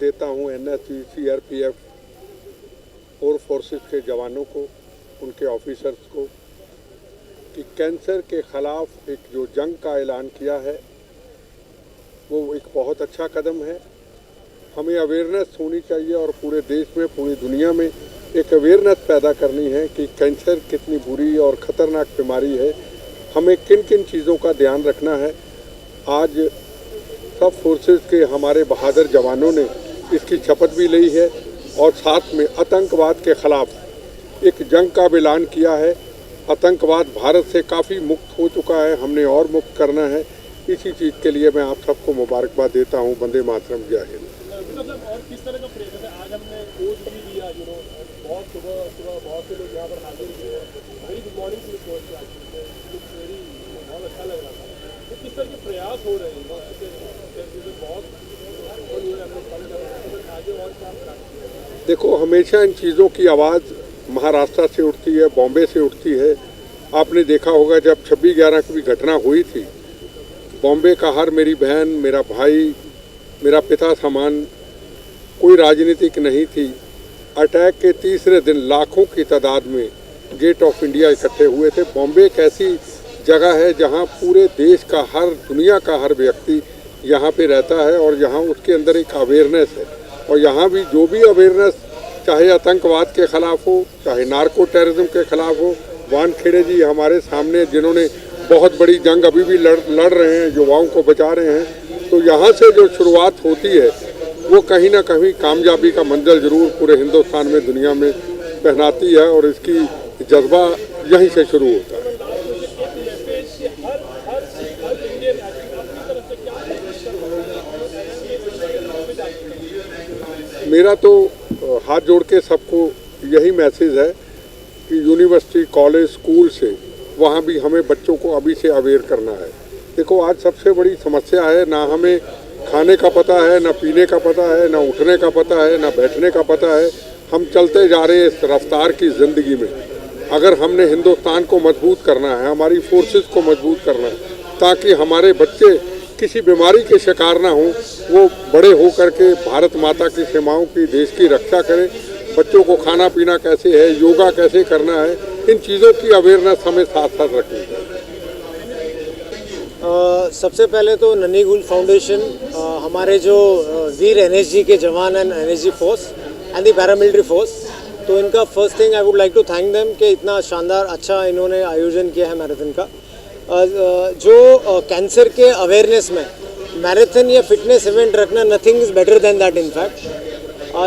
देता हूं NSG, CRPF और फोर्सेस के जवानों को, उनके ऑफिसर्स को, कि कैंसर के ख़िलाफ़ एक जो जंग का ऐलान किया है वो एक बहुत अच्छा कदम है। हमें अवेयरनेस होनी चाहिए और पूरे देश में, पूरी दुनिया में एक अवेयरनेस पैदा करनी है कि कैंसर कितनी बुरी और ख़तरनाक बीमारी है, हमें किन किन चीज़ों का ध्यान रखना है। आज सब फोर्सेस के हमारे बहादुर जवानों ने इसकी शपथ भी ली है और साथ में आतंकवाद के ख़िलाफ़ एक जंग का ऐलान किया है। आतंकवाद भारत से काफ़ी मुक्त हो चुका है, हमने और मुक्त करना है। इसी चीज़ के लिए मैं आप सबको मुबारकबाद देता हूँ। वंदे मातरम, जय हिंद। और किस तरह का प्रयास है? आज हमने कोच भी दिया, बहुत सुबह बहुत से लोग यहाँ पर हाजिर हुए। Very good morning to coach, very बहुत अच्छा लग रहा था। तो किस तरह के प्रयास हो रहे हैं? बहुत आगे और काम करा। देखो, हमेशा इन चीज़ों की आवाज़ महाराष्ट्र से उठती है, बॉम्बे से उठती है। आपने देखा होगा जब 26/11 की भी घटना हुई थी, बॉम्बे का हर मेरी बहन, मेरा भाई, मेरा पिता समान, कोई राजनीतिक नहीं थी। अटैक के तीसरे दिन लाखों की तादाद में गेट ऑफ इंडिया इकट्ठे हुए थे। बॉम्बे एक ऐसी जगह है जहां पूरे देश का, हर दुनिया का हर व्यक्ति यहां पे रहता है और यहां उसके अंदर एक अवेयरनेस है। और यहां भी जो भी अवेयरनेस, चाहे आतंकवाद के ख़िलाफ़ हो, चाहे नार्को टेररिज्म के ख़िलाफ़ हो, वानखेड़े जी हमारे सामने जिन्होंने बहुत बड़ी जंग अभी भी लड़ रहे हैं, युवाओं को बचा रहे हैं। तो यहाँ से जो शुरुआत होती है वो कहीं ना कहीं कामयाबी का मंजिल ज़रूर पूरे हिंदुस्तान में, दुनिया में पहनाती है और इसकी जज्बा यहीं से शुरू होता है। मेरा तो हाथ जोड़ के सबको यही मैसेज है कि यूनिवर्सिटी, कॉलेज, स्कूल से वहाँ भी हमें बच्चों को अभी से अवेयर करना है। देखो, आज सबसे बड़ी समस्या है, ना हमें खाने का पता है, ना पीने का पता है, ना उठने का पता है, ना बैठने का पता है। हम चलते जा रहे हैं इस रफ्तार की ज़िंदगी में। अगर हमने हिंदुस्तान को मजबूत करना है, हमारी फोर्सेस को मजबूत करना है, ताकि हमारे बच्चे किसी बीमारी के शिकार ना हों, वो बड़े हो करके भारत माता की सीमाओं की, देश की रक्षा करें। बच्चों को खाना पीना कैसे है, योगा कैसे करना है, इन चीज़ों की अवेयरनेस हमें साथ साथ रखनी है। सबसे पहले तो नन्ही गुल फाउंडेशन, हमारे जो वीर एनएसजी के जवान हैं, NSG force and the paramilitary force, तो इनका first thing I would like to thank them कि इतना शानदार अच्छा इन्होंने आयोजन किया है मैराथन का। जो कैंसर के अवेयरनेस में मैराथन या फिटनेस इवेंट रखना, nothing is better than that in fact.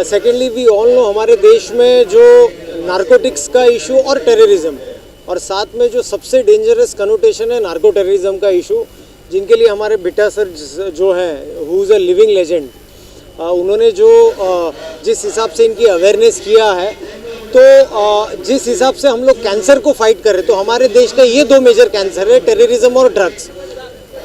Secondly, we all know हमारे देश में जो नारकोटिक्स का इशू और टेररिज्म, और साथ में जो सबसे डेंजरस कनोटेशन है नार्को टेररिज्म का इशू, जिनके लिए हमारे बिट्टा सर जो हैं, who is a living legend, उन्होंने जो जिस हिसाब से इनकी अवेयरनेस किया है, तो जिस हिसाब से हम लोग कैंसर को फाइट कर रहे हैं, तो हमारे देश का ये दो मेजर कैंसर है, टेररिज्म और ड्रग्स।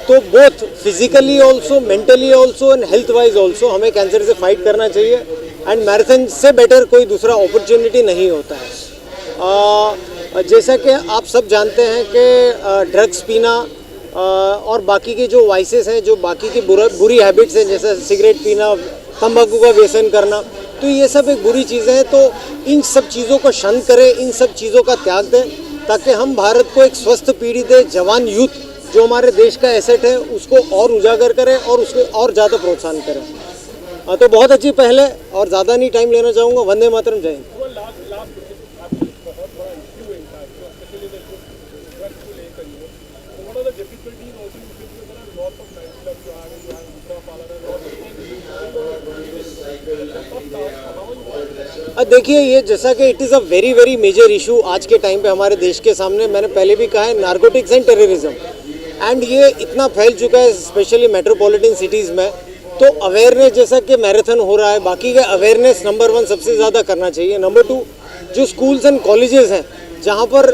तो both physically also, mentally also and health wise also हमें कैंसर से फाइट करना चाहिए। एंड मैराथन से बेटर कोई दूसरा अपॉर्चुनिटी नहीं होता है। जैसा कि आप सब जानते हैं कि ड्रग्स पीना और बाकी के जो वाइसेस हैं, जो बाकी की बुरी हैबिट्स हैं, जैसे सिगरेट पीना, तंबाकू का व्यसन करना, तो ये सब एक बुरी चीज़ें हैं। तो इन सब चीज़ों को शंक करें, इन सब चीज़ों का त्याग दें, ताकि हम भारत को एक स्वस्थ पीढ़ी दें, जवान यूथ जो हमारे देश का एसेट है उसको और उजागर करें और उसको और ज़्यादा प्रोत्साहन करें। तो बहुत अच्छी पहल है और ज़्यादा नहीं टाइम लेना चाहूँगा। वंदे मातरम, जय हिंद। देखिए, ये जैसा कि it is a very very major issue आज के टाइम पे हमारे देश के सामने। मैंने पहले भी कहा है, नार्कोटिक्स एंड टेररिज्म, एंड ये इतना फैल चुका है स्पेशली मेट्रोपॉलिटन सिटीज़ में। तो अवेयरनेस, जैसा कि मैराथन हो रहा है, बाकी का अवेयरनेस नंबर 1 सबसे ज़्यादा करना चाहिए। नंबर 2, जो स्कूल्स एंड कॉलेजेस हैं जहाँ पर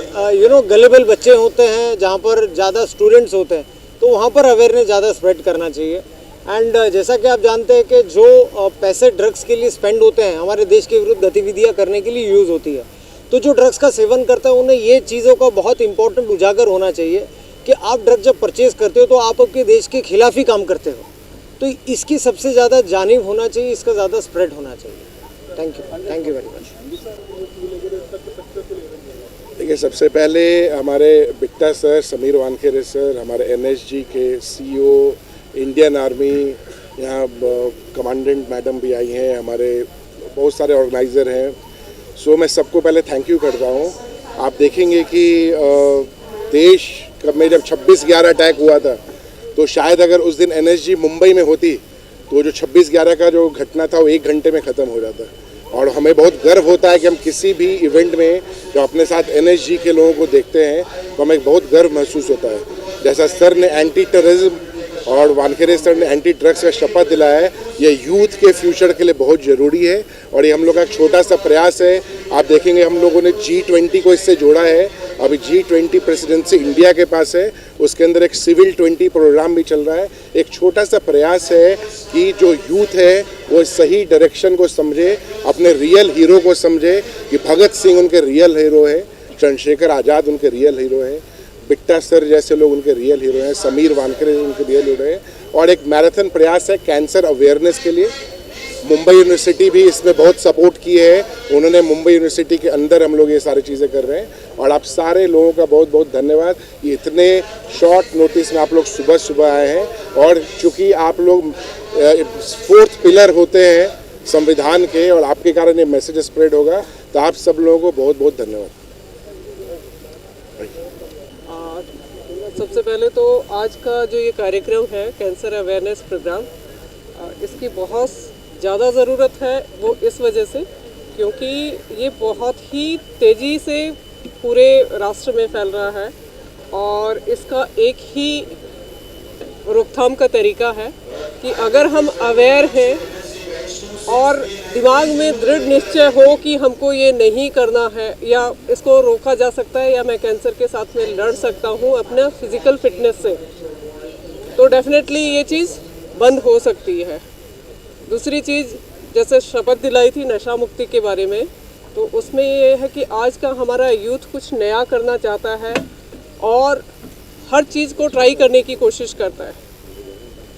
गलेबल बच्चे होते हैं, जहाँ पर ज़्यादा स्टूडेंट्स होते हैं, तो वहाँ पर अवेयरनेस ज़्यादा स्प्रेड करना चाहिए। एंड जैसा कि आप जानते हैं कि जो पैसे ड्रग्स के लिए स्पेंड होते हैं, हमारे देश के विरुद्ध गतिविधियाँ करने के लिए यूज़ होती है। तो जो ड्रग्स का सेवन करता है, उन्हें ये चीज़ों का बहुत इंपॉर्टेंट उजागर होना चाहिए कि आप ड्रग जब परचेज़ करते हो तो आप आपके देश के खिलाफ ही काम करते हो। तो इसकी सबसे ज़्यादा जानिब होना चाहिए, इसका ज़्यादा स्प्रेड होना चाहिए। Thank you very much. देखिए, सबसे पहले हमारे बिट्टा सर, समीर वानखेड़े सर, हमारे एनएसजी के सीईओ, इंडियन आर्मी, यहाँ कमांडेंट मैडम भी आई हैं, हमारे बहुत सारे ऑर्गेनाइज़र हैं। सो मैं सबको पहले थैंक यू करता हूँ। आप देखेंगे कि देश में जब 26/11 अटैक हुआ था, तो शायद अगर उस दिन एनएसजी मुंबई में होती तो जो 26/11 का जो घटना था वो 1 घंटे में ख़त्म हो जाता। और हमें बहुत गर्व होता है कि हम किसी भी इवेंट में जो अपने साथ एनएसजी के लोगों को देखते हैं तो हमें बहुत गर्व महसूस होता है। जैसा सर ने एंटी टेररिज्म और वानखेड़े सर ने एंटी ड्रग्स का शपथ दिलाया है, ये यूथ के फ्यूचर के लिए बहुत ज़रूरी है और ये हम लोग का एक छोटा सा प्रयास है। आप देखेंगे हम लोगों ने G20 को इससे जोड़ा है। अभी G20 प्रेसिडेंसी इंडिया के पास है, उसके अंदर एक सिविल 20 प्रोग्राम भी चल रहा है। एक छोटा सा प्रयास है कि जो यूथ है वो सही डायरेक्शन को समझे, अपने रियल हीरो को समझे कि भगत सिंह उनके रियल हीरो है, चंद्रशेखर आज़ाद उनके रियल हीरो है, बिट्टा सर जैसे लोग उनके रियल हीरो हैं, समीर वानखेड़े उनके रियल हीरो हैं। और एक मैराथन प्रयास है कैंसर अवेयरनेस के लिए। मुंबई यूनिवर्सिटी भी इसमें बहुत सपोर्ट की है, उन्होंने मुंबई यूनिवर्सिटी के अंदर हम लोग ये सारी चीज़ें कर रहे हैं। और आप सारे लोगों का बहुत बहुत धन्यवाद कि इतने शॉर्ट नोटिस में आप लोग सुबह सुबह आए हैं। और चूँकि आप लोग 4th पिलर होते हैं संविधान के और आपके कारण ये मैसेज स्प्रेड होगा, तो आप सब लोगों को बहुत बहुत धन्यवाद। सबसे पहले तो आज का जो ये कार्यक्रम है कैंसर अवेयरनेस प्रोग्राम, इसकी बहुत ज़्यादा ज़रूरत है। वो इस वजह से क्योंकि ये बहुत ही तेज़ी से पूरे राष्ट्र में फैल रहा है और इसका एक ही रोकथाम का तरीका है कि अगर हम अवेयर हैं और दिमाग में दृढ़ निश्चय हो कि हमको ये नहीं करना है या इसको रोका जा सकता है या मैं कैंसर के साथ में लड़ सकता हूँ अपना फिज़िकल फिटनेस से, तो डेफिनेटली ये चीज़ बंद हो सकती है। दूसरी चीज़, जैसे शपथ दिलाई थी नशा मुक्ति के बारे में, तो उसमें ये है कि आज का हमारा यूथ कुछ नया करना चाहता है और हर चीज़ को ट्राई करने की कोशिश करता है,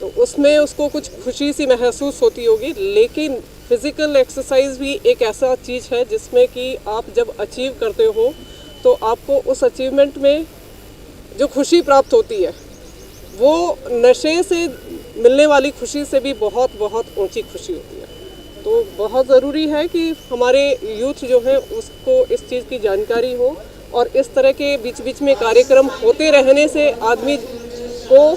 तो उसमें उसको कुछ खुशी सी महसूस होती होगी। लेकिन फिज़िकल एक्सरसाइज भी एक ऐसा चीज़ है जिसमें कि आप जब अचीव करते हो तो आपको उस अचीवमेंट में जो खुशी प्राप्त होती है वो नशे से मिलने वाली खुशी से भी बहुत बहुत ऊंची खुशी होती है। तो बहुत ज़रूरी है कि हमारे यूथ जो है उसको इस चीज़ की जानकारी हो और इस तरह के बीच बीच में कार्यक्रम होते रहने से आदमी को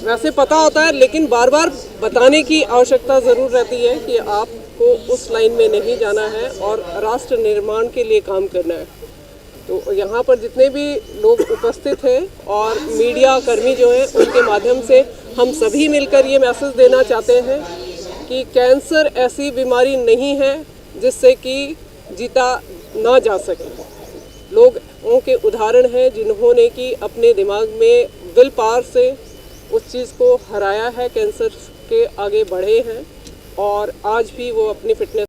वैसे पता होता है, लेकिन बार बार बताने की आवश्यकता ज़रूर रहती है कि आपको उस लाइन में नहीं जाना है और राष्ट्र निर्माण के लिए काम करना है। तो यहाँ पर जितने भी लोग उपस्थित हैं और मीडिया कर्मी जो हैं, उनके माध्यम से हम सभी मिलकर ये मैसेज देना चाहते हैं कि कैंसर ऐसी बीमारी नहीं है जिससे कि जीता ना जा सके। लोगों के उदाहरण हैं जिन्होंने कि अपने दिमाग में विल पावर से उस चीज़ को हराया है, कैंसर के आगे बढ़े हैं और आज भी वो अपनी फिटनेस